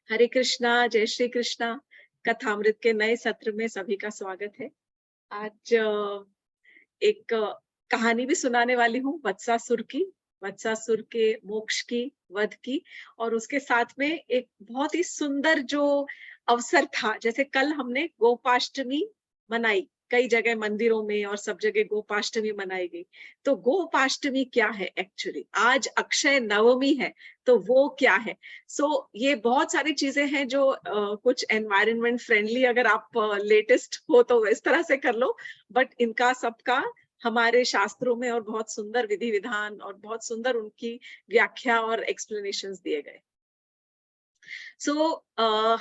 हरे कृष्णा, जय श्री कृष्णा। कथामृत के नए सत्र में सभी का स्वागत है। आज एक कहानी भी सुनाने वाली हूँ वत्सासुर की, वत्सासुर के मोक्ष की, वध की। और उसके साथ में एक बहुत ही सुंदर जो अवसर था, जैसे कल हमने गोपाष्टमी मनाई, कई जगह मंदिरों में और सब जगह गोपाष्टमी मनाई गई। तो गोपाष्टमी क्या है एक्चुअली? आज अक्षय नवमी है, तो वो क्या है? ये बहुत सारी चीजें हैं जो कुछ एनवायरनमेंट फ्रेंडली, अगर आप लेटेस्ट हो तो इस तरह से कर लो, बट इनका सबका हमारे शास्त्रों में और बहुत सुंदर विधि विधान और बहुत सुंदर उनकी व्याख्या और एक्सप्लेनेशंस दिए गए।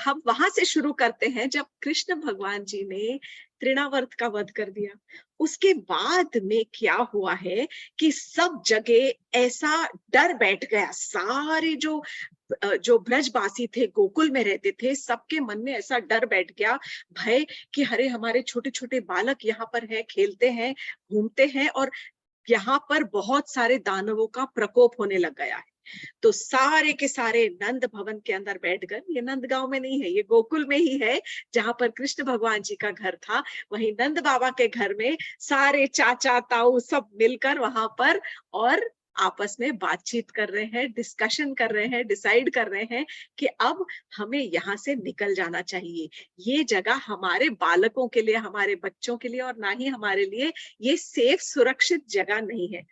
हम वहां से शुरू करते हैं जब कृष्ण भगवान जी ने तृणावर्त का वध कर दिया। उसके बाद में क्या हुआ है कि सब जगह ऐसा डर बैठ गया, सारे जो ब्रजवासी थे, गोकुल में रहते थे, सबके मन में ऐसा डर बैठ गया, भय, कि अरे हमारे छोटे छोटे बालक यहाँ पर है, खेलते हैं, घूमते हैं, और यहाँ पर बहुत सारे दानवों का प्रकोप होने लग गया है। तो सारे के सारे नंद भवन के अंदर बैठकर, ये नंद गांव में नहीं है, ये गोकुल में ही है, जहां पर कृष्ण भगवान जी का घर था, वहीं नंद बाबा के घर में सारे चाचा ताऊ सब मिलकर वहां पर और आपस में बातचीत कर रहे हैं, डिस्कशन कर रहे हैं, डिसाइड कर रहे हैं कि अब हमें यहाँ से निकल जाना चाहिए। ये जगह हमारे बालकों के लिए, हमारे बच्चों के लिए, और ना ही हमारे लिए ये सेफ सुरक्षित जगह नहीं है।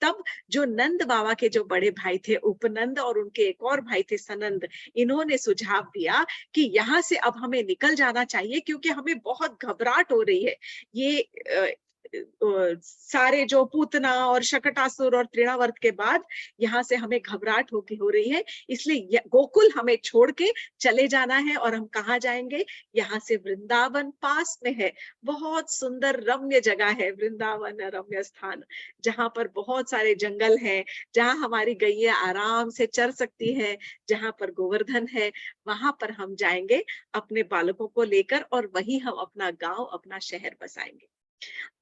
तब जो नंद बाबा के जो बड़े भाई थे उपनंद, और उनके एक और भाई थे सनंद, इन्होंने सुझाव दिया कि यहाँ से अब हमें निकल जाना चाहिए, क्योंकि हमें बहुत घबराहट हो रही है। ये सारे जो पूतना और शकटासुर और तृणावर्त के बाद यहाँ से हमें घबराहट हो रही है, इसलिए गोकुल हमें छोड़ के चले जाना है। और हम कहाँ जाएंगे? यहाँ से वृंदावन पास में है, बहुत सुंदर रम्य जगह है वृंदावन, रम्य स्थान, जहां पर बहुत सारे जंगल हैं, जहां हमारी गैया आराम से चर सकती है, जहां पर गोवर्धन है, वहां पर हम जाएंगे अपने बालकों को लेकर, और वहीं हम अपना गांव, अपना शहर बसाएंगे।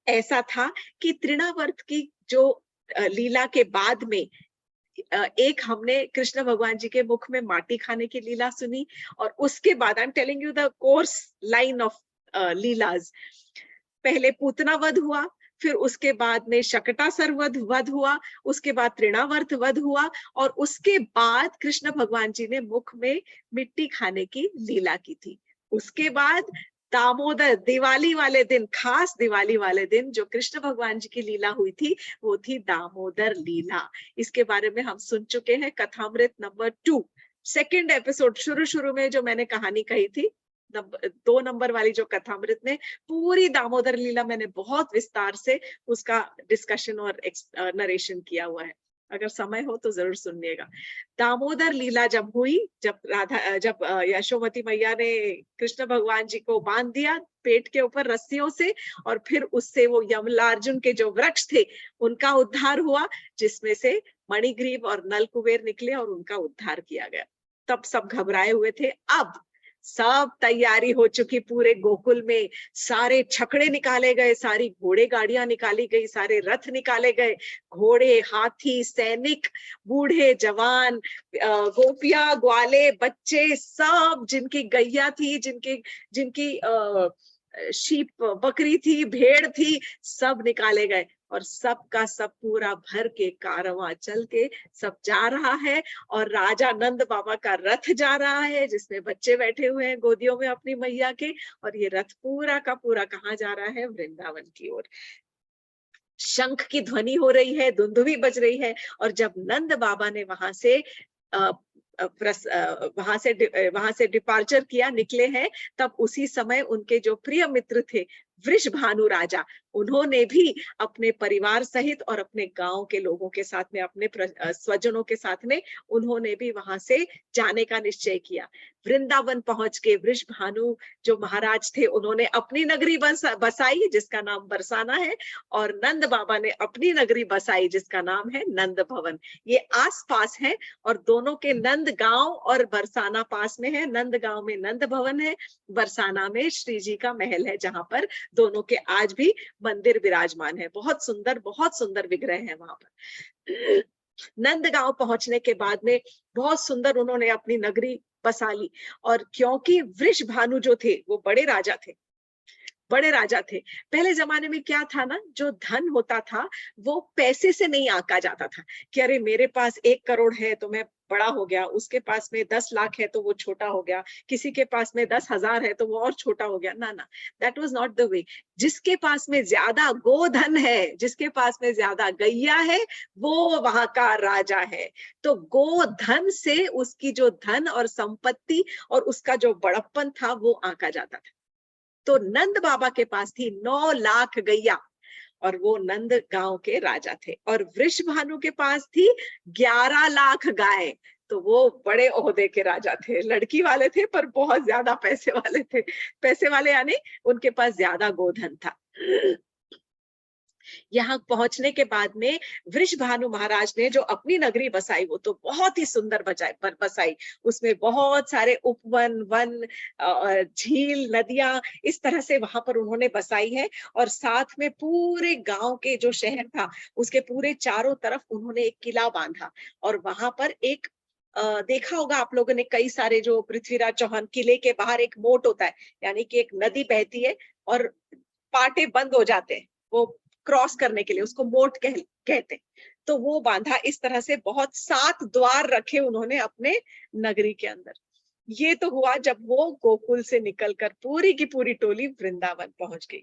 ऐसा था कि तृणावर्त की जो लीला के बाद में एक हमने कृष्ण भगवान जी के मुख में माटी खाने की लीला सुनी, और उसके बाद I am telling you the course line of लीलाज। पहले पूतना वध हुआ, फिर उसके बाद में शकटासुर वध हुआ, उसके बाद तृणावर्त वध हुआ, और उसके बाद कृष्ण भगवान जी ने मुख में मिट्टी खाने की लीला की थी। उसके बाद दामोदर, दिवाली वाले दिन, खास दिवाली वाले दिन जो कृष्ण भगवान जी की लीला हुई थी, वो थी दामोदर लीला। इसके बारे में हम सुन चुके हैं कथामृत नंबर 2, सेकेंड एपिसोड, शुरू शुरू में जो मैंने कहानी कही थी, 2 नंबर वाली जो कथामृत में, पूरी दामोदर लीला मैंने बहुत विस्तार से उसका डिस्कशन और नरेशन किया हुआ है। अगर समय हो तो जरूर सुनिएगा। दामोदर लीला जब हुई, जब यशोमती मैया ने कृष्ण भगवान जी को बांध दिया पेट के ऊपर रस्सियों से, और फिर उससे वो यमलार्जुन के जो वृक्ष थे उनका उद्धार हुआ, जिसमें से मणिग्रीव और नलकुबेर निकले और उनका उद्धार किया गया। तब सब घबराए हुए थे। अब सब तैयारी हो चुकी पूरे गोकुल में, सारे छकड़े निकाले गए, सारी घोड़े गाड़ियां निकाली गई, सारे रथ निकाले गए, घोड़े, हाथी, सैनिक, बूढ़े, जवान, गोपियां, ग्वाले, बच्चे, सब जिनकी गैया थी, जिनकी जिनकी शीप, बकरी थी, भेड़ थी, सब निकाले गए, और सब का सब पूरा भर के कारवां चल के सब जा रहा है। और राजा नंद बाबा का रथ जा रहा है, जिसमें बच्चे बैठे हुए हैं गोदियों में अपनी मैया के, और ये रथ पूरा का पूरा कहाँ जा रहा है? वृंदावन की ओर। शंख की ध्वनि हो रही है, धुंधुवी बज रही है। और जब नंद बाबा ने वहां से वहां से डिपार्चर किया, निकले हैं, तब उसी समय उनके जो प्रिय मित्र थे वृषभानु राजा, उन्होंने भी अपने परिवार सहित और अपने गांव के लोगों के साथ में, अपने स्वजनों के साथ में, उन्होंने भी वहां से जाने का निश्चय किया। वृंदावन पहुंच के वृषभानु जो महाराज थे, उन्होंने अपनी नगरी बसाई जिसका नाम बरसाना है, और नंद बाबा ने अपनी नगरी बसाई जिसका नाम है नंद भवन। ये आस पास है, और दोनों के नंद गांव और बरसाना पास में है। नंद गांव में नंद भवन है, बरसाना में श्री जी का महल है, जहां पर दोनों के आज भी मंदिर विराजमान है। बहुत सुंदर विग्रह है वहां पर। नंदगांव पहुंचने के बाद में बहुत सुंदर उन्होंने अपनी नगरी बसा ली। और क्योंकि वृषभानु जो थे वो बड़े राजा थे, बड़े राजा थे। पहले जमाने में क्या था ना, जो धन होता था वो पैसे से नहीं आंका जाता था कि अरे मेरे पास 1 करोड़ है तो मैं बड़ा हो गया, उसके पास में 10 लाख है तो वो छोटा हो गया, किसी के पास में 10,000 है तो वो और छोटा हो गया। ना ना, that was not the way. जिसके पास में ज्यादा गोधन है, जिसके पास में ज्यादा गैया है, वो वहां का राजा है। तो गोधन से उसकी जो धन और संपत्ति और उसका जो बड़प्पन था वो आंका जाता था। तो नंद बाबा के पास थी 9 लाख गैया और वो नंद गांव के राजा थे। और वृषभानु के पास थी 11 लाख गाय, तो वो बड़े ओहदे के राजा थे। लड़की वाले थे पर बहुत ज्यादा पैसे वाले थे। पैसे वाले यानी उनके पास ज्यादा गोधन था। यहाँ पहुंचने के बाद में वृषभानु महाराज ने जो अपनी नगरी बसाई वो तो बहुत ही सुंदर बसाई। उसमें बहुत सारे उपवन, वन, झील, नदियां इस तरह से वहां पर उन्होंने बसाई है। और साथ में पूरे गांव के जो शहर था उसके पूरे चारों तरफ उन्होंने एक किला बांधा। और वहां पर एक देखा होगा आप लोगों ने, कई सारे जो पृथ्वीराज चौहान किले के बाहर एक मोट होता है, यानी कि एक नदी बहती है और पाटे बंद हो जाते हैं वो क्रॉस करने के लिए, उसको मोट कहते हैं। तो वो बांधा इस तरह से, बहुत 7 द्वार रखे उन्होंने अपने नगरी के अंदर। ये तो हुआ जब वो गोकुल से निकलकर पूरी की पूरी टोली वृंदावन पहुंच गई।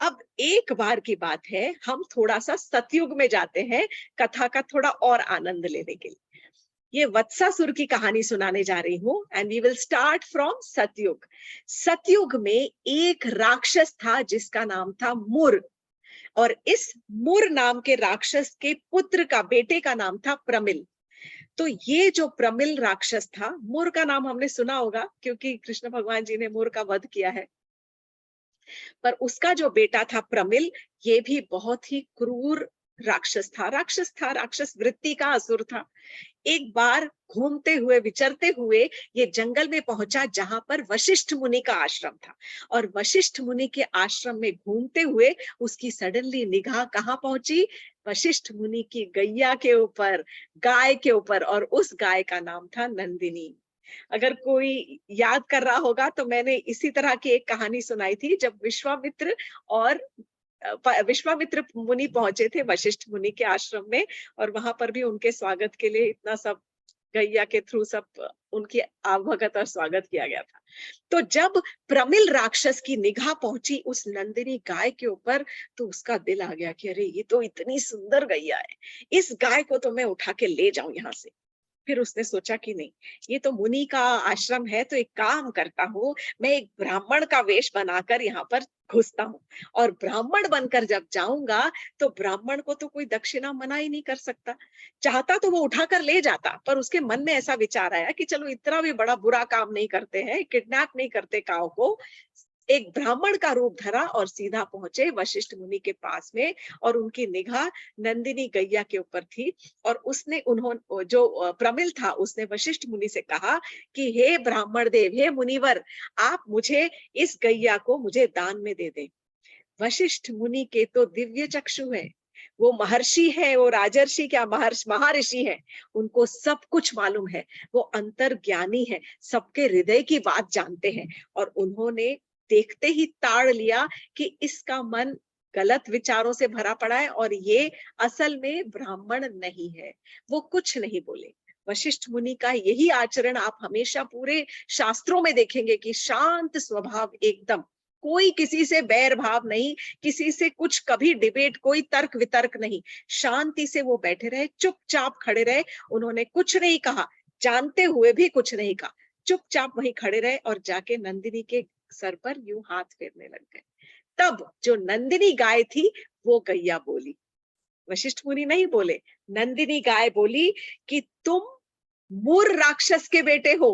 अब एक बार की बात है, हम थोड़ा सा सतयुग में जाते हैं कथा का थोड़ा और आनंद लेने के लिए। ये वत्सासुर की कहानी सुनाने जा रही हूँ and we will start from Satyug. Satyug में एक राक्षस था जिसका नाम था मुर। और इस मुर नाम के राक्षस के पुत्र का, बेटे का नाम था प्रमिल। तो ये जो प्रमिल राक्षस था, मुर का नाम हमने सुना होगा क्योंकि कृष्ण भगवान जी ने मुर का वध किया है। पर उसका जो बेटा था प्रमिल, ये भी बहुत ही क्रूर राक्षस था। राक्षस वृत्ति का असुर था। एक बार घूमते हुए, विचरते हुए ये जंगल में पहुंचा जहां पर वशिष्ठ मुनि का आश्रम था। और वशिष्ठ मुनि के आश्रम में घूमते हुए उसकी सडनली निगाह कहाँ पहुंची? वशिष्ठ मुनि की गैया के ऊपर, गाय के ऊपर। और उस गाय का नाम था नंदिनी। अगर कोई याद कर रहा होगा तो मैंने इसी तरह की एक कहानी सुनाई थी जब विश्वामित्र और विश्वामित्र मुनि पहुंचे थे वशिष्ठ मुनि के आश्रम में। और वहां पर भी उनके स्वागत के लिए इतना सब गैया के थ्रू सब उनकी आवभगत और स्वागत किया गया था। तो जब प्रमिल राक्षस की निगाह पहुंची उस नंदिनी गाय के ऊपर, तो उसका दिल आ गया कि अरे ये तो इतनी सुंदर गैया है, इस गाय को तो मैं उठा के ले जाऊं यहाँ से। फिर उसने सोचा कि नहीं, ये तो मुनि का आश्रम है, तो एक काम करता हूँ, मैं एक ब्राह्मण का वेश बनाकर यहाँ पर घुसता हूँ। और ब्राह्मण बनकर जब जाऊंगा तो ब्राह्मण को तो कोई दक्षिणा मना ही नहीं कर सकता। चाहता तो वो उठाकर ले जाता, पर उसके मन में ऐसा विचार आया कि चलो इतना भी बड़ा बुरा काम नहीं करते हैं, किडनैप नहीं करते काऊ को। एक ब्राह्मण का रूप धरा और सीधा पहुंचे वशिष्ठ मुनि के पास में। और उनकी निगाह नंदिनी गैया के ऊपर थी। और उसने, उन्होंने, जो प्रमिल था, उसने वशिष्ठ मुनि से कहा कि हे ब्राह्मण देव, हे मुनिवर, आप मुझे इस गैया को मुझे दान में दे दें। वशिष्ठ मुनि के तो दिव्य चक्षु है, वो महर्षि है, वो राजर्षि क्या, महर्षि है। उनको सब कुछ मालूम है, वो अंतर्ज्ञानी है, सबके हृदय की बात जानते हैं। और उन्होंने देखते ही ताड़ लिया कि इसका मन गलत विचारों से भरा पड़ा है और ये असल में ब्राह्मण नहीं है। वो कुछ नहीं बोले। वशिष्ठ मुनि का यही आचरण आप हमेशा पूरे शास्त्रों में देखेंगे कि शांत स्वभाव एकदम, कोई किसी से बैर भाव नहीं, किसी से कुछ कभी डिबेट, कोई तर्क वितर्क नहीं। शांति से वो बैठे रहे, चुपचाप खड़े रहे। उन्होंने कुछ नहीं कहा, जानते हुए भी कुछ नहीं कहा, चुपचाप वहीं खड़े रहे और जाके नंदिनी के सर पर यूं हाथ फेरने लग गए। तब जो नंदिनी गाय थी वो गैया बोली, वशिष्ठ मुनि नहीं बोले। नंदिनी गाय बोली कि तुम मूर राक्षस के बेटे हो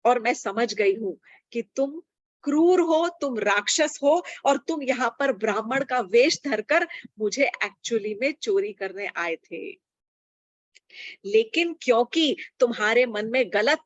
और मैं समझ गई हूं कि तुम क्रूर हो, तुम राक्षस हो और तुम यहाँ पर ब्राह्मण का वेश धरकर मुझे एक्चुअली में चोरी करने आए थे। लेकिन क्योंकि तुम्हारे मन में गलत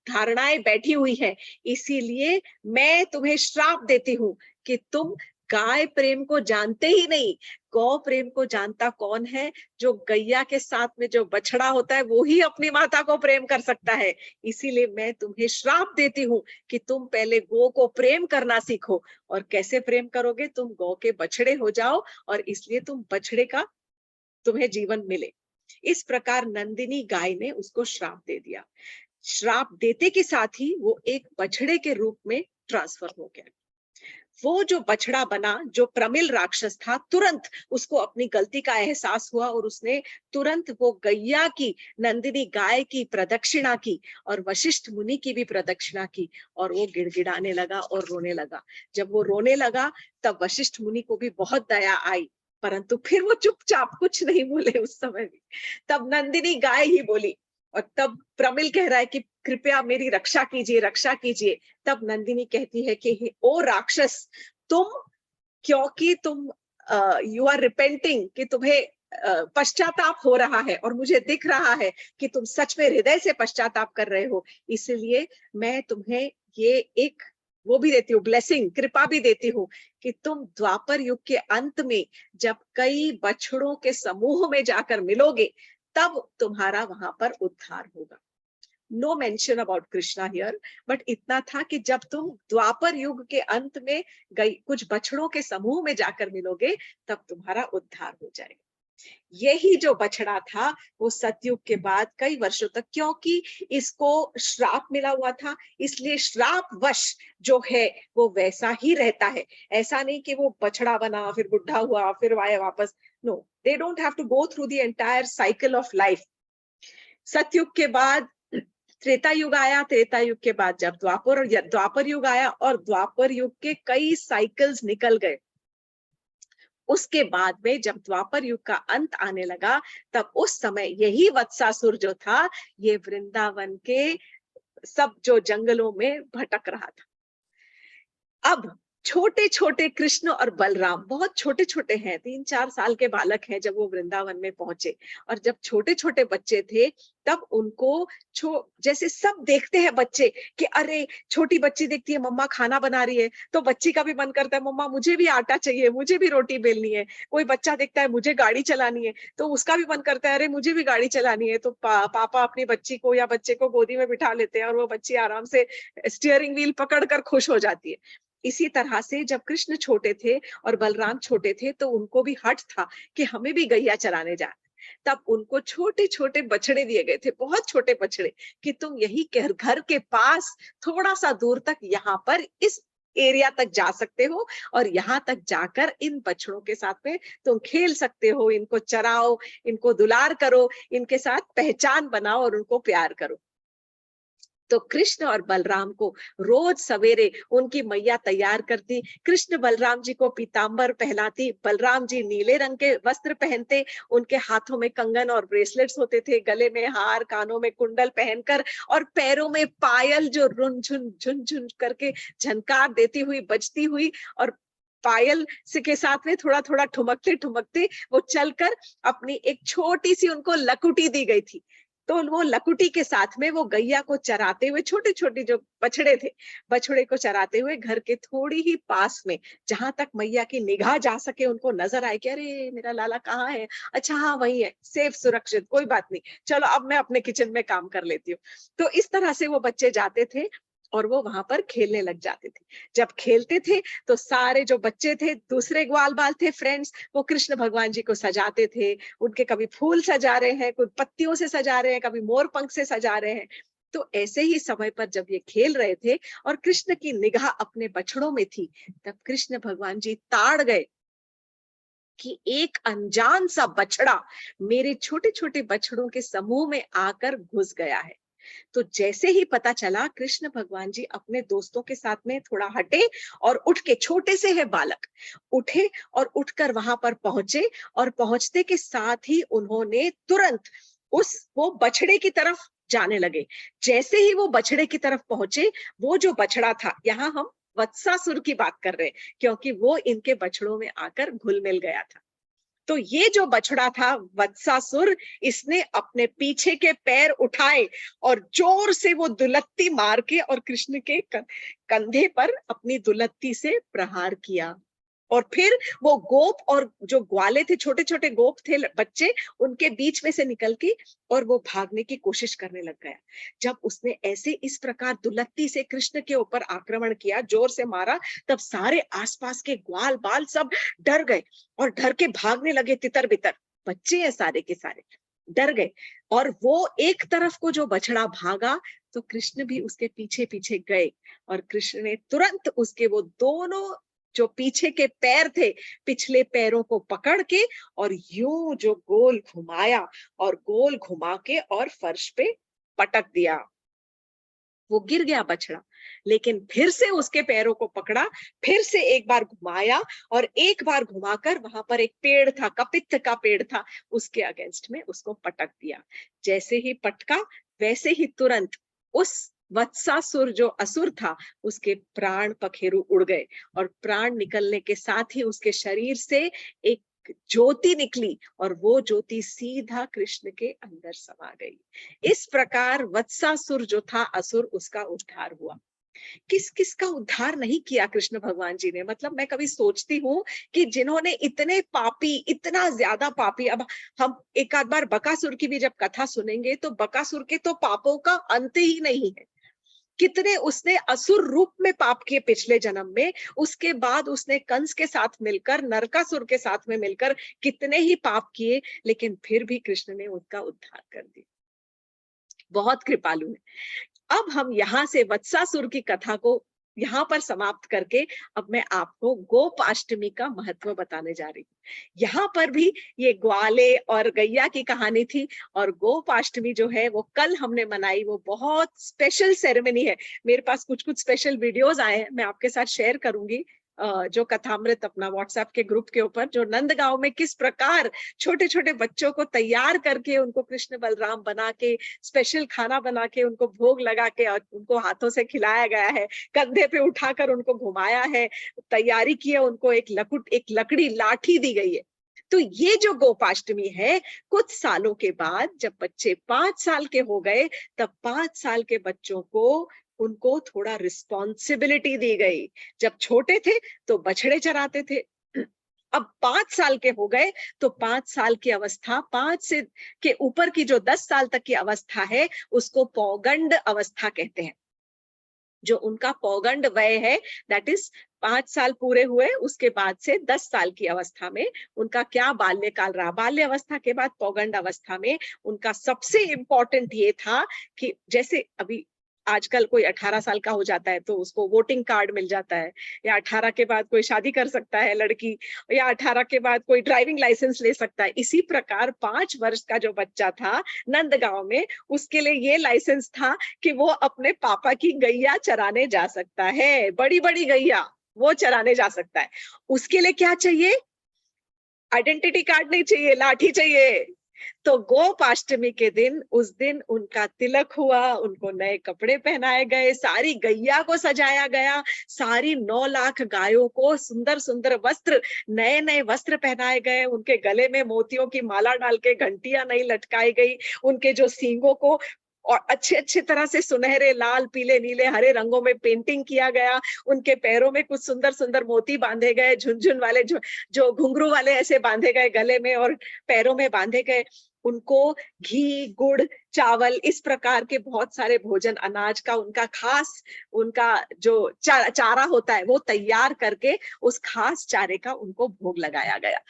धारणाएं बैठी हुई है, इसीलिए मैं तुम्हें श्राप देती हूँ कि तुम गाय प्रेम को जानते ही नहीं। गौ प्रेम को जानता कौन है? जो गैया के साथ में जो बछड़ा होता है वो ही अपनी माता को प्रेम कर सकता है। इसीलिए मैं तुम्हें श्राप देती हूँ कि तुम पहले गौ को प्रेम करना सीखो। और कैसे प्रेम करोगे? तुम गौ के बछड़े हो जाओ और इसलिए तुम बछड़े का तुम्हें जीवन मिले। इस प्रकार नंदिनी गाय ने उसको श्राप दे दिया। श्राप देते के साथ ही वो एक बछड़े के रूप में ट्रांसफर हो गया। वो जो बछड़ा बना, जो प्रमिल राक्षस था, तुरंत उसको अपनी गलती का एहसास हुआ और उसने तुरंत वो गैया की, नंदिनी गाय की प्रदक्षिणा की और वशिष्ठ मुनि की भी प्रदक्षिणा की और वो गिड़गिड़ाने लगा और रोने लगा। जब वो रोने लगा तब वशिष्ठ मुनि को भी बहुत दया आई, परंतु फिर वो चुपचाप कुछ नहीं बोले उस समय भी। तब नंदिनी गाय ही बोली और तब प्रमिल कह रहा है कि कृपया मेरी रक्षा कीजिए, रक्षा कीजिए। तब नंदिनी कहती है कि ओ राक्षस, तुम, क्योंकि तुम यू आर रिपेंटिंग, कि तुम्हें पश्चाताप हो रहा है और मुझे दिख रहा है कि तुम सच में हृदय से पश्चाताप कर रहे हो, इसलिए मैं तुम्हें ये एक वो भी देती हूँ, ब्लेसिंग, कृपा भी देती हूँ कि तुम द्वापर युग के अंत में जब कई बछड़ों के समूह में जाकर मिलोगे तब तुम्हारा वहां पर उद्धार होगा। No mention about Krishna here, but इतना था कि जब तुम द्वापर युग के अंत में गई कुछ बछड़ों के समूह में जाकर मिलोगे तब तुम्हारा उद्धार हो जाएगा। यही जो बछड़ा था वो सतयुग के बाद कई वर्षों तक, क्योंकि इसको श्राप मिला हुआ था, इसलिए श्राप वश जो है वो वैसा ही रहता है। ऐसा नहीं कि वो बछड़ा बना फिर बुढ़ा हुआ फिर आया वापस। No, they don't have to go through the entire cycle of life. Satyug के बाद त्रेता युग आया, त्रेता युग के बाद जब द्वापर युग आया और द्वापर युग के कई साइकिल्स निकल गए, उसके बाद में जब द्वापर युग का अंत आने लगा तब उस समय यही वत्सासुर जो था ये वृंदावन के सब जो जंगलों में भटक रहा था। अब छोटे छोटे कृष्ण और बलराम, बहुत छोटे छोटे हैं, 3-4 साल के बालक हैं जब वो वृंदावन में पहुंचे। और जब छोटे छोटे बच्चे थे तब उनको जैसे सब देखते हैं बच्चे कि अरे छोटी बच्ची देखती है मम्मा खाना बना रही है तो बच्ची का भी मन करता है मम्मा मुझे भी आटा चाहिए, मुझे भी रोटी बेलनी है। कोई बच्चा देखता है मुझे गाड़ी चलानी है तो उसका भी मन करता है अरे मुझे भी गाड़ी चलानी है। तो पापा अपनी बच्ची को या बच्चे को गोदी में बिठा लेते हैं और वो बच्ची आराम से स्टीयरिंग व्हील पकड़कर खुश हो जाती है। इसी तरह से जब कृष्ण छोटे थे और बलराम छोटे थे तो उनको भी हट था कि हमें भी गैया चराने जाना। तब उनको छोटे छोटे बछड़े दिए गए थे, बहुत छोटे बछड़े, कि तुम यही घर के पास थोड़ा सा दूर तक यहाँ पर इस एरिया तक जा सकते हो और यहाँ तक जाकर इन बछड़ों के साथ में तुम खेल सकते हो, इनको चराओ, इनको दुलार करो, इनके साथ पहचान बनाओ और उनको प्यार करो। तो कृष्ण और बलराम को रोज सवेरे उनकी मैया तैयार करती, कृष्ण बलराम जी को पीतांबर पहनाती, बलराम जी नीले रंग के वस्त्र पहनते, उनके हाथों में कंगन और ब्रेसलेट्स होते थे, गले में हार, कानों में कुंडल पहनकर और पैरों में पायल जो रुनझुन झुनझुन करके झनकार देती हुई, बजती हुई, और पायल से के साथ में थोड़ा थोड़ा ठुमकते ठुमकते वो चलकर अपनी एक छोटी सी उनको लकुटी दी गई थी। तो वो लकुटी के साथ में वो गैया को चराते हुए, छोटे छोटे जो बछड़े थे, बछड़े को चराते हुए घर के थोड़ी ही पास में, जहां तक मैया की निगाह जा सके, उनको नजर आए कि अरे मेरा लाला कहाँ है, अच्छा हाँ वही है, सेफ सुरक्षित, कोई बात नहीं, चलो अब मैं अपने किचन में काम कर लेती हूँ। तो इस तरह से वो बच्चे जाते थे और वो वहां पर खेलने लग जाते थे। जब खेलते थे तो सारे जो बच्चे थे, दूसरे ग्वाल बाल थे, फ्रेंड्स, वो कृष्ण भगवान जी को सजाते थे। उनके कभी फूल सजा रहे हैं, कोई पत्तियों से सजा रहे हैं, कभी मोर पंख से सजा रहे हैं। तो ऐसे ही समय पर जब ये खेल रहे थे और कृष्ण की निगाह अपने बछड़ों में थी, तब कृष्ण भगवान जी ताड़ गए कि एक अनजान सा बछड़ा मेरे छोटे छोटे बछड़ों के समूह में आकर घुस गया है। तो जैसे ही पता चला, कृष्ण भगवान जी अपने दोस्तों के साथ में थोड़ा हटे और उठ के, छोटे से है बालक, उठे और उठकर वहां पर पहुंचे और पहुंचते के साथ ही उन्होंने तुरंत वो बछड़े की तरफ जाने लगे। जैसे ही वो बछड़े की तरफ पहुंचे, वो जो बछड़ा था, यहाँ हम वत्सासुर की बात कर रहे हैं क्योंकि वो इनके बछड़ों में आकर घुल मिल गया था। तो ये जो बछड़ा था वत्सासुर, इसने अपने पीछे के पैर उठाए और जोर से वो दुलत्ती मार के और कृष्ण के कंधे पर अपनी दुलत्ती से प्रहार किया और फिर वो गोप और जो ग्वाले थे, छोटे छोटे गोप थे बच्चे, उनके बीच में से निकल के और वो भागने की कोशिश करने लग गया। जब उसने ऐसे इस प्रकार दुलत्ती से कृष्ण के ऊपर आक्रमण किया, जोर से मारा, तब सारे आसपास के ग्वाल बाल सब डर गए और डर के भागने लगे तितर बितर। बच्चे हैं सारे के सारे, डर गए। और वो एक तरफ को जो बछड़ा भागा तो कृष्ण भी उसके पीछे पीछे गए और कृष्ण ने तुरंत उसके वो दोनों जो पीछे के पैर थे, पिछले पैरों को पकड़ के और यूं जो गोल घुमाया और गोल घुमा के और फर्श पे पटक दिया। वो गिर गया बछड़ा, लेकिन फिर से उसके पैरों को पकड़ा, फिर से एक बार घुमाया और एक बार घुमाकर वहां पर एक पेड़ था, कपित्थ का पेड़ था, उसके अगेंस्ट में उसको पटक दिया। जैसे ही पटका वैसे ही तुरंत उस वत्सासुर जो असुर था, उसके प्राण पखेरु उड़ गए और प्राण निकलने के साथ ही उसके शरीर से एक ज्योति निकली और वो ज्योति सीधा कृष्ण के अंदर समा गई। इस प्रकार वत्सासुर जो था असुर, उसका उद्धार हुआ। किस किस का उद्धार नहीं किया कृष्ण भगवान जी ने। मतलब मैं कभी सोचती हूँ कि जिन्होंने इतने पापी, इतना ज्यादा पापी, अब हम एक आध बार बकासुर की भी जब कथा सुनेंगे तो बकासुर के तो पापों का अंत ही नहीं है। कितने उसने असुर रूप में पाप किए पिछले जन्म में, उसके बाद उसने कंस के साथ मिलकर, नरकासुर के साथ में मिलकर कितने ही पाप किए, लेकिन फिर भी कृष्ण ने उनका उद्धार कर दिया। बहुत कृपालु है। अब हम यहाँ से वत्सासुर की कथा को यहाँ पर समाप्त करके अब मैं आपको गोपाष्टमी का महत्व बताने जा रही हूँ। यहाँ पर भी ये ग्वाले और गैया की कहानी थी और गोपाष्टमी जो है वो कल हमने मनाई। वो बहुत स्पेशल सेरेमनी है। मेरे पास कुछ कुछ स्पेशल वीडियोस आए हैं, मैं आपके साथ शेयर करूंगी। जो कथामृत अपना व्हाट्सएप के ग्रुप के ऊपर, जो नंदगांव में किस प्रकार छोटे छोटे बच्चों को तैयार करके उनको कृष्ण बलराम बना के, स्पेशल खाना बना के, उनको भोग लगा के और उनको हाथों से खिलाया गया है, कंधे पे उठाकर उनको घुमाया है, तैयारी की है, उनको एक लकड़ी लाठी दी गई है। तो ये जो गोपाष्टमी है, कुछ सालों के बाद जब बच्चे 5 साल के हो गए, तब 5 साल के बच्चों को उनको थोड़ा रिस्पॉन्सिबिलिटी दी गई। जब छोटे थे तो बछड़े चराते थे, अब 5 साल के हो गए तो 5 साल की अवस्था, 5 से के ऊपर की जो 10 साल तक की अवस्था है, उसको पौगंड अवस्था कहते हैं। जो उनका पौगंड वय है, दैट इज 5 साल पूरे हुए, उसके बाद से 10 साल की अवस्था में उनका क्या बाल्यकाल रहा। बाल्य अवस्था के बाद पौगंड अवस्था में उनका सबसे इंपॉर्टेंट ये था कि जैसे अभी आजकल कोई 18 साल का हो जाता है तो उसको वोटिंग कार्ड मिल जाता है, या 18 के बाद कोई शादी कर सकता है लड़की, या 18 के बाद कोई ड्राइविंग लाइसेंस ले सकता है। इसी प्रकार 5 वर्ष का जो बच्चा था नंदगांव में, उसके लिए ये लाइसेंस था कि वो अपने पापा की गैया चराने जा सकता है, बड़ी बड़ी गैया वो चराने जा सकता है। उसके लिए क्या चाहिए? आइडेंटिटी कार्ड नहीं चाहिए, लाठी चाहिए। तो गोपाष्टमी के दिन, उस दिन उनका तिलक हुआ, उनको नए कपड़े पहनाए गए, सारी गैया को सजाया गया, सारी 9 लाख गायों को सुंदर सुंदर वस्त्र, नए नए वस्त्र पहनाए गए, उनके गले में मोतियों की माला डाल के घंटियां नहीं लटकाई गई, उनके जो सींगों को और अच्छे अच्छे तरह से सुनहरे, लाल, पीले, नीले, हरे रंगों में पेंटिंग किया गया, उनके पैरों में कुछ सुंदर सुंदर मोती बांधे गए, झुनझुन वाले जो घुंघरू वाले ऐसे बांधे गए गले में और पैरों में बांधे गए। उनको घी, गुड़, चावल, इस प्रकार के बहुत सारे भोजन, अनाज का उनका खास, उनका जो चारा होता है वो तैयार करके उस खास चारे का उनको भोग लगाया गया।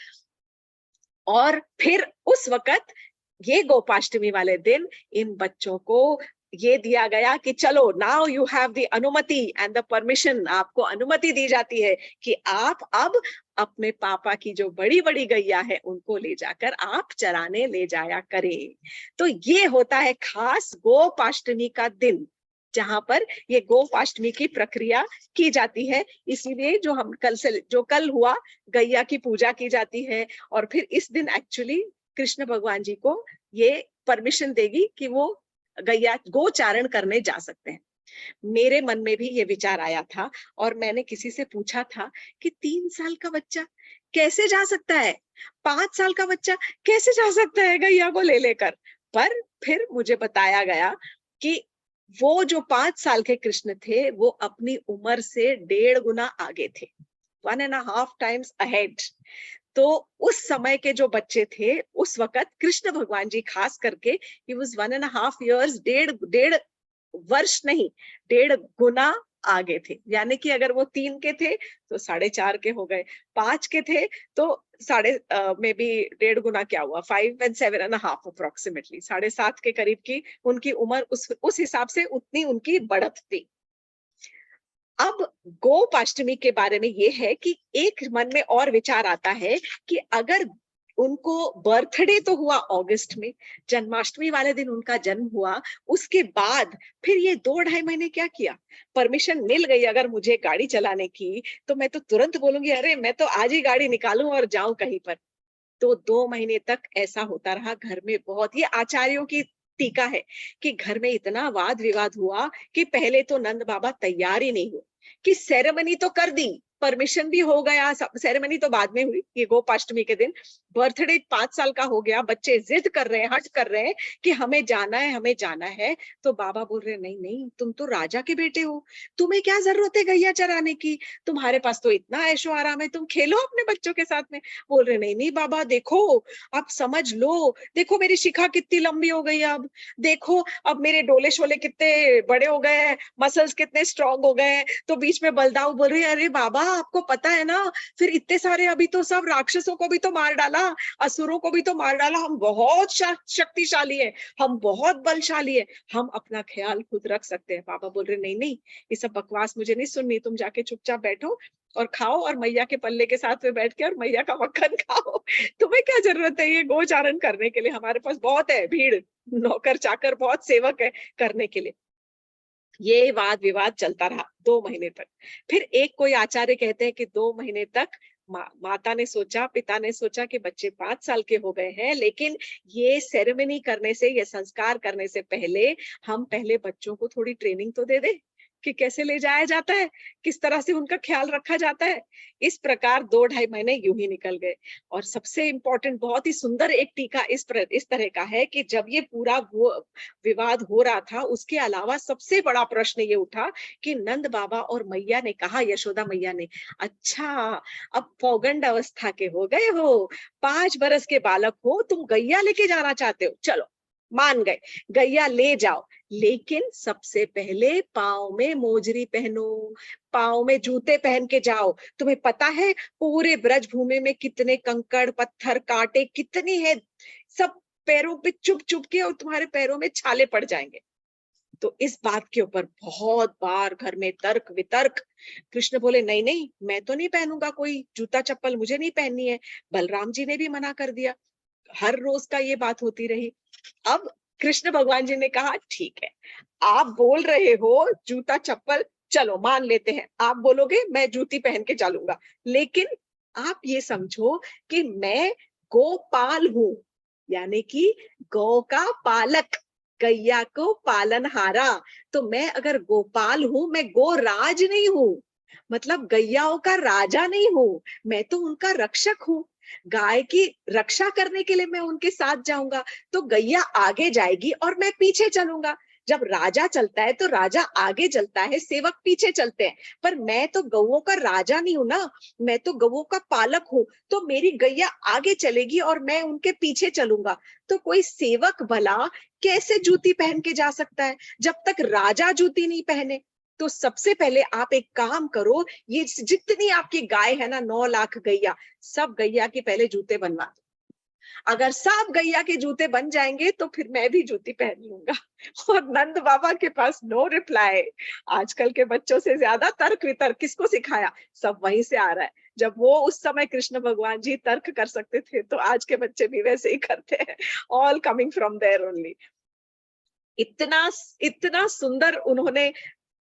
और फिर उस वक्त ये गोपाष्टमी वाले दिन इन बच्चों को ये दिया गया कि चलो, नाउ यू हैव द अनुमति एंड द परमिशन, आपको अनुमति दी जाती है कि आप अब अपने पापा की जो बड़ी बड़ी गैया है उनको ले जाकर आप चराने ले जाया करें। तो ये होता है खास गोपाष्टमी का दिन, जहां पर ये गोपाष्टमी की प्रक्रिया की जाती है। इसीलिए जो हम कल हुआ, गैया की पूजा की जाती है और फिर इस दिन एक्चुअली कृष्ण भगवान जी को ये परमिशन देगी कि वो गैया गोचारण करने जा सकते हैं। मेरे मन में भी ये विचार आया था और मैंने किसी से पूछा था कि 3 साल का बच्चा कैसे जा सकता है, 5 साल का बच्चा कैसे जा सकता है गैया को ले लेकर। पर फिर मुझे बताया गया कि वो जो 5 साल के कृष्ण थे वो अपनी उम्र से 1.5 गुना आगे थे। 1.5 टाइम्स अहेड। तो उस समय के जो बच्चे थे उस वक्त कृष्ण भगवान जी खास करके ही वाज 1.5 इयर्स, डेढ़ डेढ़ वर्ष नहीं, डेढ़ गुना आगे थे। यानी कि अगर वो 3 के थे तो 4.5 के हो गए, 5 के थे तो साढ़े मे बी डेढ़ गुना क्या हुआ, 5 एंड 7.5 अप्रोक्सीमेटली 7.5 के करीब की उनकी उम्र, उस हिसाब से उतनी उनकी बढ़त थी। अब गोपाष्टमी के बारे में ये है कि एक मन में और विचार आता है कि अगर उनको बर्थडे तो हुआ अगस्त में, जन्माष्टमी वाले दिन उनका जन्म हुआ, उसके बाद फिर ये 2 ढाई महीने क्या किया? परमिशन मिल गई अगर मुझे गाड़ी चलाने की, तो मैं तो तुरंत बोलूंगी अरे मैं तो आज ही गाड़ी निकालूं और जाऊं कहीं पर। तो 2 महीने तक ऐसा होता रहा घर में। बहुत ये आचार्यों की टीका है कि घर में इतना वाद विवाद हुआ कि पहले तो नंद बाबा तैयार ही नहीं हुए, कि सेरेमनी तो कर दी, परमिशन भी हो गया, सेरेमनी तो बाद में हुई, ये गोपाष्टमी के दिन। बर्थडे 5 साल का हो गया, बच्चे जिद कर रहे हैं, हट कर रहे हैं कि हमें जाना है, हमें जाना है। तो बाबा बोल रहे नहीं नहीं, तुम तो राजा के बेटे हो, तुम्हें क्या जरूरत है गैया चराने की, तुम्हारे पास तो इतना ऐशो आराम है, तुम खेलो अपने बच्चों के साथ में। बोल रहे नहीं नहीं बाबा, देखो आप समझ लो, देखो मेरी शिखा कितनी लंबी हो गई, अब देखो अब मेरे डोले शोले कितने बड़े हो गए हैं, मसल्स कितने स्ट्रांग हो गए हैं। तो बीच में बलदाऊ बोल रही है अरे बाबा आपको पता है ना, फिर इतने सारे अभी तो सब राक्षसों को भी तो मार डाला, असुरों को भी तो मार डाला, हम बहुत शक्तिशाली है, हम बहुत बलशाली है, हम अपना ख्याल खुद रख सकते हैं। पापा बोल रहे नहीं नहीं, ये सब बकवास मुझे नहीं सुननी, तुम जाके चुपचाप बैठो और खाओ और मैया के पल्ले के साथ में बैठ के और मैया का मक्खन खाओ। तुम्हें क्या जरूरत है ये गोचारण करने के लिए, हमारे पास बहुत है भीड़, नौकर चाकर बहुत सेवक है करने के लिए। ये वाद विवाद चलता रहा 2 महीने तक। फिर एक कोई आचार्य कहते हैं कि 2 महीने तक माता ने सोचा, पिता ने सोचा कि बच्चे 5 साल के हो गए हैं, लेकिन ये सेरेमनी करने से, ये संस्कार करने से पहले हम पहले बच्चों को थोड़ी ट्रेनिंग तो दे दे कि कैसे ले जाया जाता है, किस तरह से उनका ख्याल रखा जाता है। इस प्रकार 2 ढाई महीने यूं ही निकल गए। और सबसे इम्पोर्टेंट, बहुत ही सुंदर एक टीका इस तरह का है कि जब ये पूरा वो विवाद हो रहा था, उसके अलावा सबसे बड़ा प्रश्न ये उठा कि नंद बाबा और मैया ने कहा, यशोदा मैया ने, अच्छा अब पौगंड अवस्था के हो गए हो, 5 बरस के बालक हो, तुम गैया लेके जाना चाहते हो, चलो मान गए, गैया ले जाओ, लेकिन सबसे पहले पाँव में मोजरी पहनो, पाँव में जूते पहन के जाओ। तुम्हें पता है पूरे ब्रज भूमि में कितने कंकड़ पत्थर कांटे कितनी है, सब पैरों पे चुभ चुभ के और तुम्हारे पैरों में छाले पड़ जाएंगे। तो इस बात के ऊपर बहुत बार घर में तर्क वितर्क। कृष्ण बोले नहीं नहीं, मैं तो नहीं पहनूंगा कोई जूता चप्पल, मुझे नहीं पहननी है। बलराम जी ने भी मना कर दिया। हर रोज का ये बात होती रही। अब कृष्ण भगवान जी ने कहा ठीक है, आप बोल रहे हो जूता चप्पल, चलो मान लेते हैं, आप बोलोगे मैं जूती पहन के चलूंगा, लेकिन आप ये समझो कि मैं गोपाल हूं, यानी कि गौ का पालक, गैया को पालनहारा। तो मैं अगर गोपाल हूं, मैं गोराज नहीं हूं, मतलब गैयाओं का राजा नहीं हूं, मैं तो उनका रक्षक हूं। गाय की रक्षा करने के लिए मैं उनके साथ जाऊंगा, तो गैया आगे जाएगी और मैं पीछे चलूंगा। जब राजा चलता है तो राजा आगे चलता है, सेवक पीछे चलते हैं, पर मैं तो गौओं का राजा नहीं हूं ना, मैं तो गौओं का पालक हूं। तो मेरी गैया आगे चलेगी और मैं उनके पीछे चलूंगा। तो कोई सेवक भला कैसे जूती पहन के जा सकता है जब तक राजा जूती नहीं पहने। तो सबसे पहले आप एक काम करो, ये जितनी आपकी गाय है ना, 9 लाख गैया, सब गैया के पहले जूते बनवा दो। अगर सब गैया के जूते बन जाएंगे तो फिर मैं भी जूती पहन लूंगा। और नंद बाबा के पास नो रिप्लाई। आजकल के बच्चों से ज्यादा तर्क वितर्क किसको सिखाया, सब वहीं से आ रहा है। जब वो उस समय कृष्ण भगवान जी तर्क कर सकते थे, तो आज के बच्चे भी वैसे ही करते हैं। All coming from there only. इतना इतना सुंदर उन्होंने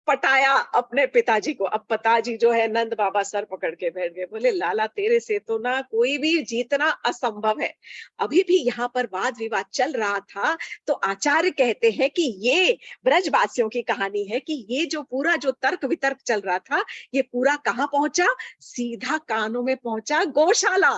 पटाया अपने पिताजी को। अब पिताजी जो है, नंद बाबा सर पकड़ के बैठ गए, बोले लाला तेरे से तो ना कोई भी जीतना असंभव है। अभी भी यहाँ पर वाद विवाद चल रहा था, तो आचार्य कहते हैं कि ये ब्रजवासियों की कहानी है कि ये जो पूरा जो तर्क वितर्क चल रहा था, ये पूरा कहाँ पहुंचा, सीधा कानों में पहुंचा, गौशाला।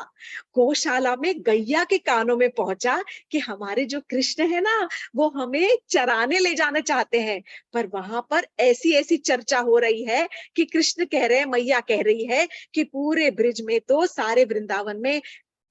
गौशाला में गैया के कानों में पहुंचा कि हमारे जो कृष्ण है ना, वो हमें चराने ले जाना चाहते हैं, पर वहां पर ऐसी ऐसी चर्चा हो रही है कि कृष्ण कह रहे हैं, मैया कह रही है कि पूरे ब्रिज में तो सारे वृंदावन में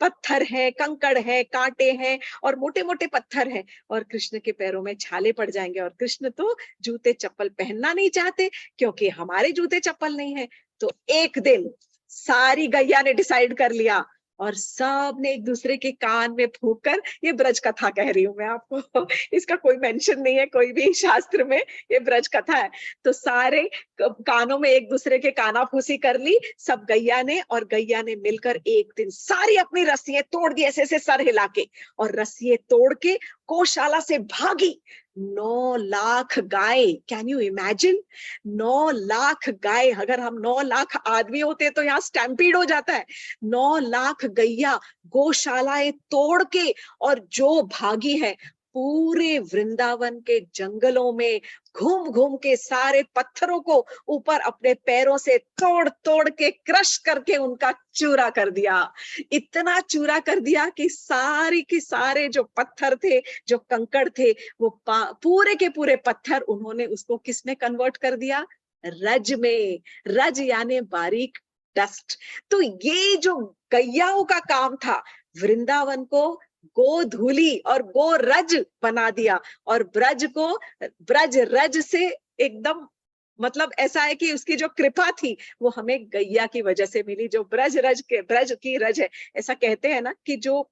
पत्थर है, कंकड़ है, कांटे हैं और मोटे मोटे पत्थर हैं और कृष्ण के पैरों में छाले पड़ जाएंगे। और कृष्ण तो जूते चप्पल पहनना नहीं चाहते क्योंकि हमारे जूते चप्पल नहीं है। तो एक दिन सारी गैया ने डिसाइड कर लिया और सब ने एक दूसरे के कान में फूंक कर, ये ब्रज कथा कह रही हूं मैं आपको, इसका कोई मेंशन नहीं है कोई भी शास्त्र में, ये ब्रज कथा है। तो सारे कानों में एक दूसरे के कानाफूसी कर ली सब गैया ने, और गैया ने मिलकर एक दिन सारी अपनी रस्सियां तोड़ दी ऐसे ऐसे सर हिला के, और रस्सियां तोड़ के गौशाला से भागी। 9 लाख गाय, कैन यू इमेजिन? 9 लाख गाय, अगर हम 9 लाख आदमी होते तो यहाँ स्टैम्पीड हो जाता है। 9 लाख गैया गौशालाएं तोड़ के और जो भागी है पूरे वृंदावन के जंगलों में घूम घूम के सारे पत्थरों को ऊपर अपने पैरों से तोड़ तोड़ के क्रश करके उनका चूरा कर दिया। इतना चूरा कर दिया कि सारी के सारे जो पत्थर थे, जो कंकड़ थे, वो पूरे के पूरे पत्थर उन्होंने उसको किस में कन्वर्ट कर दिया? रज में। रज यानी बारीक डस्ट। तो ये जो गैयाओं का काम था, वृंदावन को गोधूली और गोरज बना दिया, और ब्रज को ब्रज रज से एकदम, मतलब ऐसा है कि उसकी जो कृपा थी वो हमें गैया की वजह से मिली, जो ब्रज की रज है। ऐसा कहते हैं ना कि जो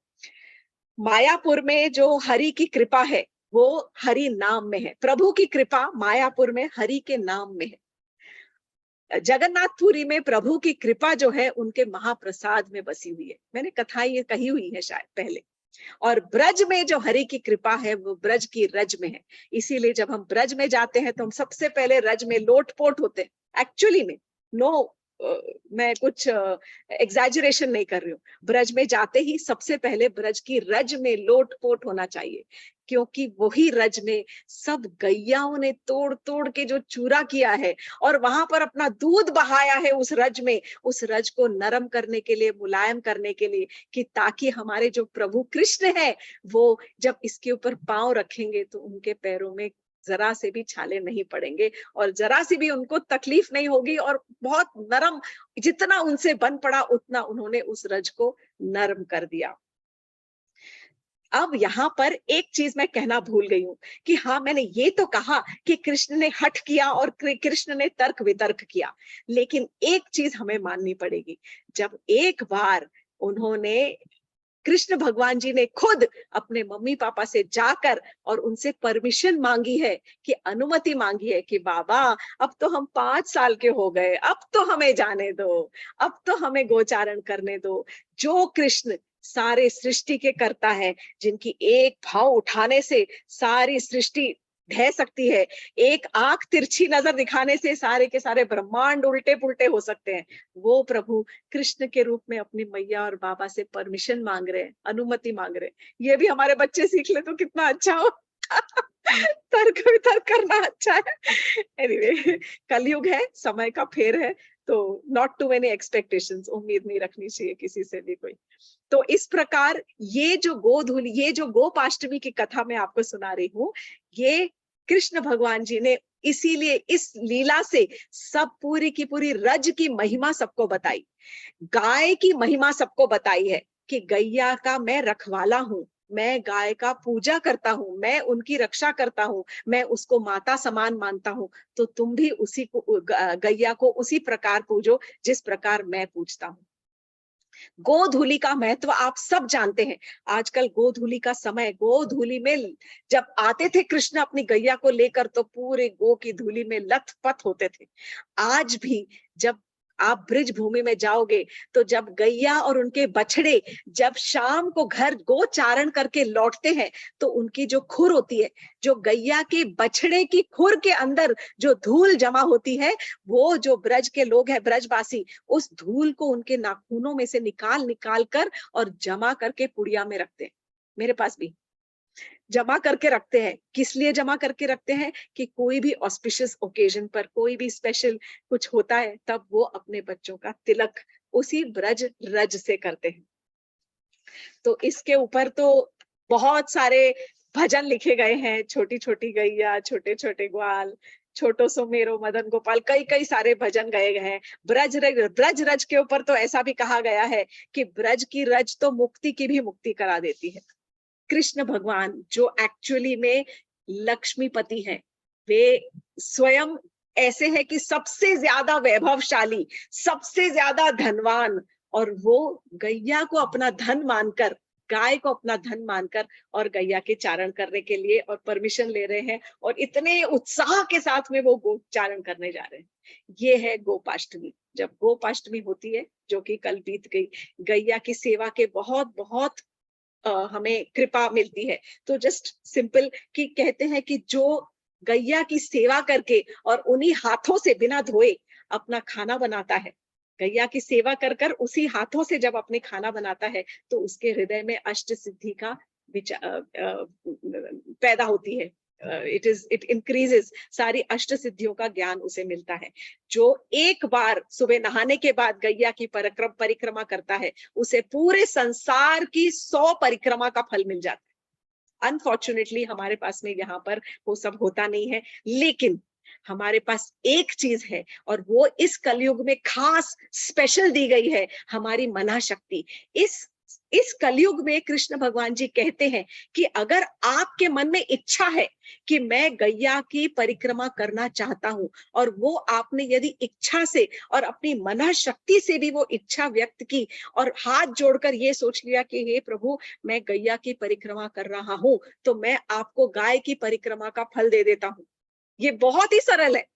मायापुर में जो हरि की कृपा है वो हरि नाम में है, प्रभु की कृपा मायापुर में हरि के नाम में है। जगन्नाथपुरी में प्रभु की कृपा जो है उनके महाप्रसाद में बसी हुई है। मैंने कथा ये कही हुई है शायद पहले। और ब्रज में जो हरि की कृपा है वो ब्रज की रज में है। इसीलिए जब हम ब्रज में जाते हैं तो हम सबसे पहले रज में लोटपोट होते हैं। एक्चुअली में नो, मैं कुछ एग्जैजरेशन नहीं कर रही हूँ। ब्रज में जाते ही सबसे पहले ब्रज की रज में लोटपोट होना चाहिए, क्योंकि वही रज में सब गैयाओं ने तोड़ तोड़ के जो चूरा किया है और वहां पर अपना दूध बहाया है उस रज में, उस रज को नरम करने के लिए, मुलायम करने के लिए, कि ताकि हमारे जो प्रभु कृष्ण है वो जब इसके ऊपर पांव रखेंगे तो उनके पैरों में जरा से भी छाले नहीं पड़ेंगे और जरा सी भी उनको तकलीफ नहीं होगी, और बहुत नरम, जितना उनसे बन पड़ा उतना उन्होंने उस रज को नरम कर दिया। अब यहाँ पर एक चीज मैं कहना भूल गई हूँ कि हाँ, मैंने ये तो कहा कि कृष्ण ने हठ किया और कृष्ण ने तर्क वितर्क किया, लेकिन एक चीज हमें माननी पड़ेगी। जब एक बार उन्होंने, कृष्ण भगवान जी ने खुद अपने मम्मी पापा से जाकर और उनसे परमिशन मांगी है, कि अनुमति मांगी है कि बाबा अब तो हम 5 साल के हो गए, अब तो हमें जाने दो, अब तो हमें गोचारण करने दो। जो कृष्ण सारे सृष्टि के करता है, जिनकी एक भाव उठाने से सारी सृष्टि ढह सकती है, एक आंख तिरछी नजर दिखाने से सारे के सारे ब्रह्मांड उल्टे पुल्टे हो सकते हैं, वो प्रभु कृष्ण के रूप में अपनी मैया और बाबा से परमिशन मांग रहे हैं, अनुमति मांग रहे हैं। ये भी हमारे बच्चे सीख ले तो कितना अच्छा हो। तर्क वितर्क करना अच्छा है। एनीवे, कलयुग है, समय का फेर है, तो नॉट टू मेनी एक्सपेक्टेशंस, उम्मीद नहीं रखनी चाहिए किसी से भी कोई। तो इस प्रकार ये जो गोधूली, ये जो गोपाष्टमी की कथा मैं आपको सुना रही हूँ, ये कृष्ण भगवान जी ने इसीलिए इस लीला से सब पूरी की पूरी रज की महिमा सबको बताई, गाय की महिमा सबको बताई है कि गैया का मैं रखवाला हूँ, मैं गाय का पूजा करता हूँ, मैं उनकी रक्षा करता हूँ, मैं उसको माता समान मानता हूँ। तो तुम भी उसी को, गैया को उसी प्रकार पूजो जिस प्रकार मैं पूजता हूँ। गोधूली का महत्व आप सब जानते हैं। आजकल गोधूली का समय, गोधूली में जब आते थे कृष्ण अपनी गैया को लेकर तो पूरे गो की धूली में लथपथ होते थे। आज भी जब आप ब्रिज भूमि में जाओगे तो जब गैया और उनके बछड़े जब शाम को घर गोचारण करके लौटते हैं तो उनकी जो खुर होती है, जो गैया के बछड़े की खुर के अंदर जो धूल जमा होती है, वो जो ब्रज के लोग हैं, ब्रजवासी, उस धूल को उनके नाखूनों में से निकाल निकाल कर और जमा करके पुड़िया में रखते हैं। मेरे पास भी जमा करके रखते हैं। किस लिए जमा करके रखते हैं? कि कोई भी ऑस्पिशियस ओकेजन पर, कोई भी स्पेशल कुछ होता है, तब वो अपने बच्चों का तिलक उसी ब्रज रज से करते हैं। तो इसके ऊपर तो बहुत सारे भजन लिखे गए हैं, छोटी छोटी गैया, छोटे छोटे ग्वाल, छोटो सो मेरो मदन गोपाल, कई कई सारे भजन गाए गए हैं। ब्रज रज के ऊपर तो ऐसा भी कहा गया है कि ब्रज की रज तो मुक्ति की भी मुक्ति करा देती है। कृष्ण भगवान जो एक्चुअली में लक्ष्मीपति हैं, वे स्वयं ऐसे हैं कि सबसे ज्यादा वैभवशाली, सबसे ज्यादा धनवान, और वो गैया को अपना धन मानकर, गाय को अपना धन मानकर और गैया के चारण करने के लिए और परमिशन ले रहे हैं, और इतने उत्साह के साथ में वो गोचारण करने जा रहे हैं। ये है गोपाष्टमी। जब गोपाष्टमी होती है, जो कि कल बीत गई, गैया की सेवा के बहुत बहुत हमें कृपा मिलती है। तो जस्ट सिंपल कि कहते हैं कि जो गैया की सेवा करके और उन्हीं हाथों से बिना धोए अपना खाना बनाता है, गैया की सेवा कर कर उसी हाथों से जब अपने खाना बनाता है, तो उसके हृदय में अष्ट सिद्धि का पैदा होती है। इट इंक्रीजेस, सारी अष्ट सिद्धियों का ज्ञान उसे मिलता है। जो एक बार सुबह नहाने के बाद गैया की परिक्रमा करता है, उसे पूरे संसार की 100 परिक्रमा का फल मिल जाता है। अनफॉर्चुनेटली हमारे पास में यहाँ पर वो सब होता नहीं है, लेकिन हमारे पास एक चीज है, और वो इस कलयुग में खास स्पेशल दी गई है, हमारी मना शक्ति। इस कलयुग में कृष्ण भगवान जी कहते हैं कि अगर आपके मन में इच्छा है कि मैं गैया की परिक्रमा करना चाहता हूं, और वो आपने यदि इच्छा से और अपनी मना शक्ति से भी वो इच्छा व्यक्त की, और हाथ जोड़कर ये सोच लिया कि हे प्रभु, मैं गैया की परिक्रमा कर रहा हूं, तो मैं आपको गाय की परिक्रमा का फल दे देता हूं। ये बहुत ही सरल है।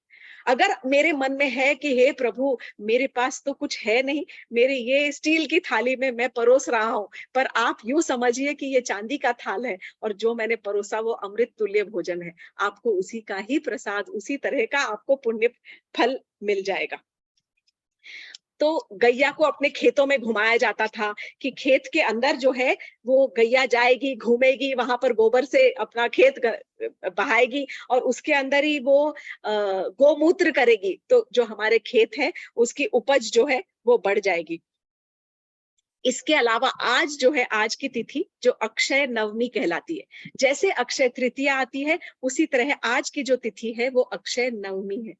अगर मेरे मन में है कि हे प्रभु, मेरे पास तो कुछ है नहीं, मेरे ये स्टील की थाली में मैं परोस रहा हूं, पर आप यूं समझिए कि ये चांदी का थाल है, और जो मैंने परोसा वो अमृत तुल्य भोजन है, आपको उसी का ही प्रसाद, उसी तरह का आपको पुण्य फल मिल जाएगा। तो गैया को अपने खेतों में घुमाया जाता था कि खेत के अंदर जो है वो गैया जाएगी, घूमेगी, वहां पर गोबर से अपना खेत बहाएगी, और उसके अंदर ही वो गोमूत्र करेगी, तो जो हमारे खेत है उसकी उपज जो है वो बढ़ जाएगी। इसके अलावा आज जो है, आज की तिथि जो अक्षय नवमी कहलाती है, जैसे अक्षय तृतीया आती है, उसी तरह आज की जो तिथि है वो अक्षय नवमी है।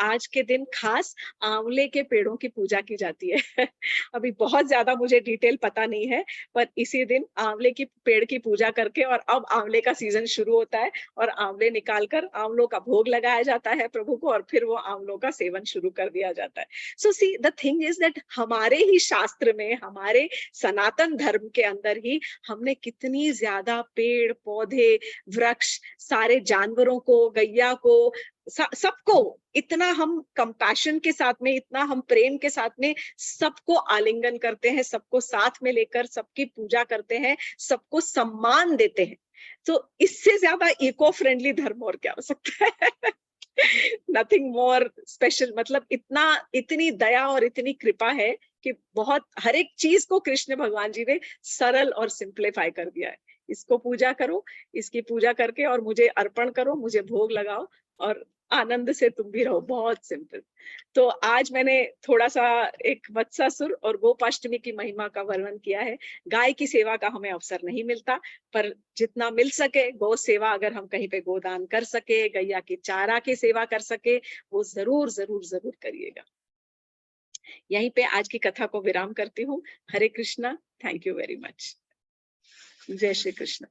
आज के दिन खास आंवले के पेड़ों की पूजा की जाती है। अभी बहुत ज्यादा मुझे डिटेल पता नहीं है, पर इसी दिन आंवले की पेड़ की पूजा करके, और अब आंवले का सीजन शुरू होता है, और आंवले निकालकर आंवलों का भोग लगाया जाता है प्रभु को, और फिर वो आंवलों का सेवन शुरू कर दिया जाता है। So see the thing is that हमारे ही शास्त्र में, हमारे सनातन धर्म के अंदर ही हमने कितनी ज्यादा पेड़ पौधे, वृक्ष, सारे जानवरों को, गैया को, सबको इतना हम कंपैशन के साथ में, इतना हम प्रेम के साथ में सबको आलिंगन करते हैं, सबको साथ में लेकर सबकी पूजा करते हैं, सबको सम्मान देते हैं। तो इससे ज्यादा इको फ्रेंडली धर्म और क्या हो सकता है? Nothing more special. मतलब इतना, इतनी दया और इतनी कृपा है कि बहुत हर एक चीज को कृष्ण भगवान जी ने सरल और सिंप्लीफाई कर दिया है। इसको पूजा करो, इसकी पूजा करके और मुझे अर्पण करो, मुझे भोग लगाओ, और आनंद से तुम भी रहो। बहुत सिंपल। तो आज मैंने थोड़ा सा एक वत्सासुर और गोपाष्टमी की महिमा का वर्णन किया है। गाय की सेवा का हमें अवसर नहीं मिलता, पर जितना मिल सके गौ सेवा, अगर हम कहीं पे गोदान कर सके, गैया की चारा की सेवा कर सके, वो जरूर जरूर जरूर करिएगा। यहीं पे आज की कथा को विराम करती हूँ। Hare Krishna. Thank you very much. जय श्री कृष्ण।